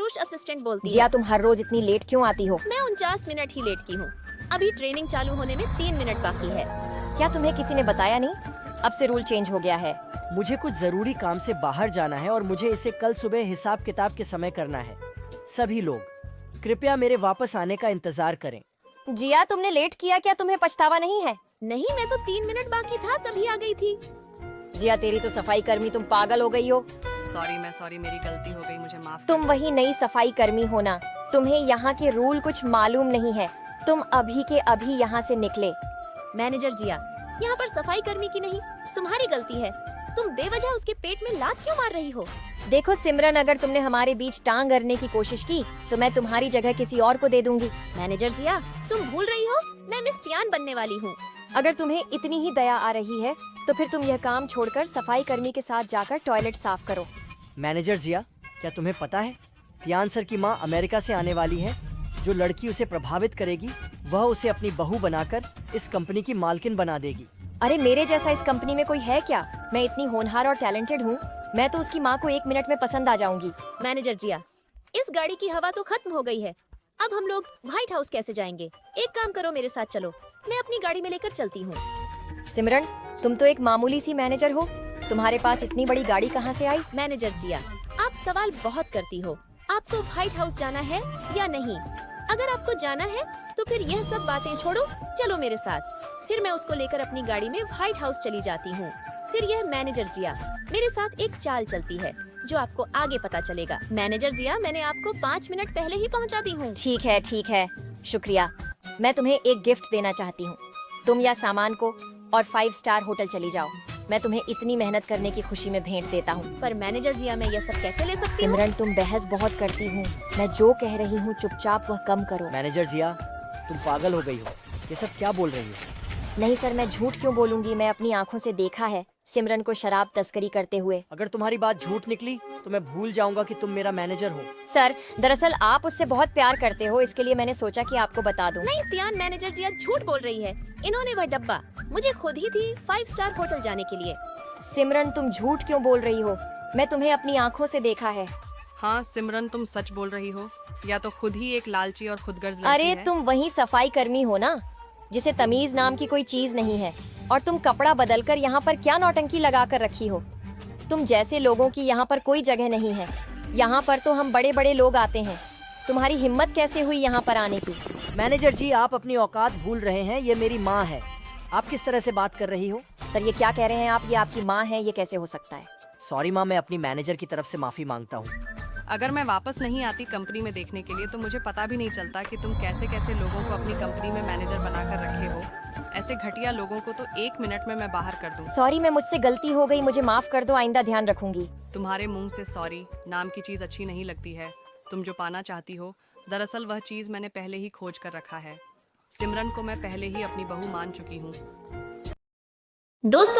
खरगोश असिस्टेंट बोलती जिया, है। तुम हर रोज इतनी लेट क्यों आती हो? मैं 49 मिनट ही लेट की हूँ। अभी ट्रेनिंग चालू होने में 3 मिनट बाकी है। क्या तुम्हें किसी ने बताया नहीं? अब से रूल चेंज हो गया है। मुझे कुछ जरूरी काम से बाहर जाना है और मुझे इसे कल सुबह हिसाब किताब के समय करना है। सभी लोग कृपया मेरे वापस आने का इंतजार करें। जिया, तुमने लेट किया, क्या तुम्हें पछतावा नहीं है? नहीं, मैं तो 3 मिनट बाकी था तभी आ गई थी। जिया, तेरी तो सफाई कर्मी, तुम पागल हो गई हो। सॉरी, मेरी गलती हो गई, मुझे माफ तुम वही नई सफाई कर्मी हो ना? तुम्हें यहाँ के रूल कुछ मालूम नहीं है। तुम अभी के अभी यहाँ से निकले। मैनेजर जिया, यहाँ पर सफाई कर्मी की नहीं, तुम्हारी गलती है। तुम बेवजह उसके पेट में लात क्यों मार रही हो? देखो सिमरन, अगर तुमने हमारे बीच टांग अड़ने की कोशिश की तो मैं तुम्हारी जगह किसी और को दे दूंगी। मैनेजर जिया, तुम भूल रही हो मैं मिस तियान बनने वाली हूँ। अगर तुम्हें इतनी ही दया आ रही है तो फिर तुम यह काम छोड़कर सफाई कर्मी के साथ जाकर टॉयलेट साफ करो। मैनेजर जिया, क्या तुम्हें पता है तियान सर की माँ अमेरिका से आने वाली है। जो लड़की उसे प्रभावित करेगी वह उसे अपनी बहू बनाकर इस कंपनी की मालकिन बना देगी। अरे मेरे जैसा इस कंपनी में कोई है क्या? मैं इतनी होनहार और टैलेंटेड हूँ। मैं तो उसकी माँ को 1 मिनट में पसंद आ जाऊंगी। मैनेजर जिया, इस गाड़ी की हवा तो खत्म हो गई है। अब हम लोग व्हाइट हाउस कैसे जाएंगे? एक काम करो, मेरे साथ चलो, मैं अपनी गाड़ी में लेकर चलती हूँ। सिमरन, तुम तो एक मामूली सी मैनेजर हो, तुम्हारे पास इतनी बड़ी गाड़ी कहाँ से आई? मैनेजर जिया, आप सवाल बहुत करती हो। आपको व्हाइट हाउस जाना है या नहीं? अगर आपको जाना है तो फिर यह सब बातें छोड़ो, चलो मेरे साथ। फिर मैं उसको लेकर अपनी गाड़ी में व्हाइट हाउस चली जाती हूँ। फिर यह मैनेजर जिया मेरे साथ एक चाल चलती है जो आपको आगे पता चलेगा। मैनेजर जिया, मैंने आपको 5 मिनट पहले ही पहुँचा दी हूँ। ठीक है, शुक्रिया। मैं तुम्हें एक गिफ्ट देना चाहती हूँ। तुम या सामान को और 5 स्टार होटल चली जाओ। मैं तुम्हें इतनी मेहनत करने की खुशी में भेंट देता हूँ। पर मैनेजर जिया, मैं यह सब कैसे ले सकती हूँ? सिमरन, तुम बहस बहुत करती हूँ। मैं जो कह रही हूँ चुपचाप वह कम करो। मैनेजर जिया, तुम पागल हो गई हो। ये सब क्या बोल रही हो? नहीं सर, मैं झूठ क्यों बोलूंगी? मैं अपनी आंखों से देखा है सिमरन को शराब तस्करी करते हुए। अगर तुम्हारी बात झूठ निकली तो मैं भूल जाऊंगा कि तुम मेरा मैनेजर हो। सर, दरअसल आप उससे बहुत प्यार करते हो, इसके लिए मैंने सोचा कि आपको बता दूं। नहीं तियान, मैनेजर जिया झूठ बोल रही है। इन्होंने वह डब्बा मुझे खुद ही दी 5 स्टार होटल जाने के लिए। सिमरन, तुम झूठ क्यों बोल रही हो? मैं तुम्हें अपनी आंखों से देखा है। हाँ सिमरन, तुम सच बोल रही हो, या तो खुद ही एक लालची और खुदगर्ज लड़की अरे है। तुम वही सफाई कर्मी हो ना, जिसे तमीज नाम की कोई चीज नहीं है। और तुम कपड़ा बदलकर यहाँ पर क्या नौटंकी लगा कर रखी हो? तुम जैसे लोगों की यहाँ पर कोई जगह नहीं है। यहाँ पर तो हम बड़े बड़े लोग आते हैं। तुम्हारी हिम्मत कैसे हुई यहाँ पर आने की? मैनेजर जी, आप अपनी औकात भूल रहे हैं। ये मेरी माँ है। आप किस तरह से बात कर रही हो? सर, ये क्या कह रहे हैं आप? ये आपकी माँ है, ये कैसे हो सकता है? सॉरी माँ, मैं अपनी मैनेजर की तरफ से माफी मांगता हूँ। अगर मैं वापस नहीं आती कंपनी में देखने के लिए तो मुझे पता भी नहीं चलता कि तुम कैसे कैसे लोगों को अपनी कंपनी में मैनेजर बनाकर रखे हो। ऐसे घटिया लोगों को तो 1 मिनट में मैं बाहर कर दूं। सॉरी, मैं मुझसे गलती हो गई, मुझे माफ कर दो, आइंदा ध्यान रखूंगी। तुम्हारे मुंह से सॉरी नाम की चीज अच्छी नहीं लगती है। तुम जो पाना चाहती हो, दरअसल वह चीज मैंने पहले ही खोज कर रखा है। सिमरन को मैं पहले ही अपनी बहू मान चुकी हूँ। दोस्तों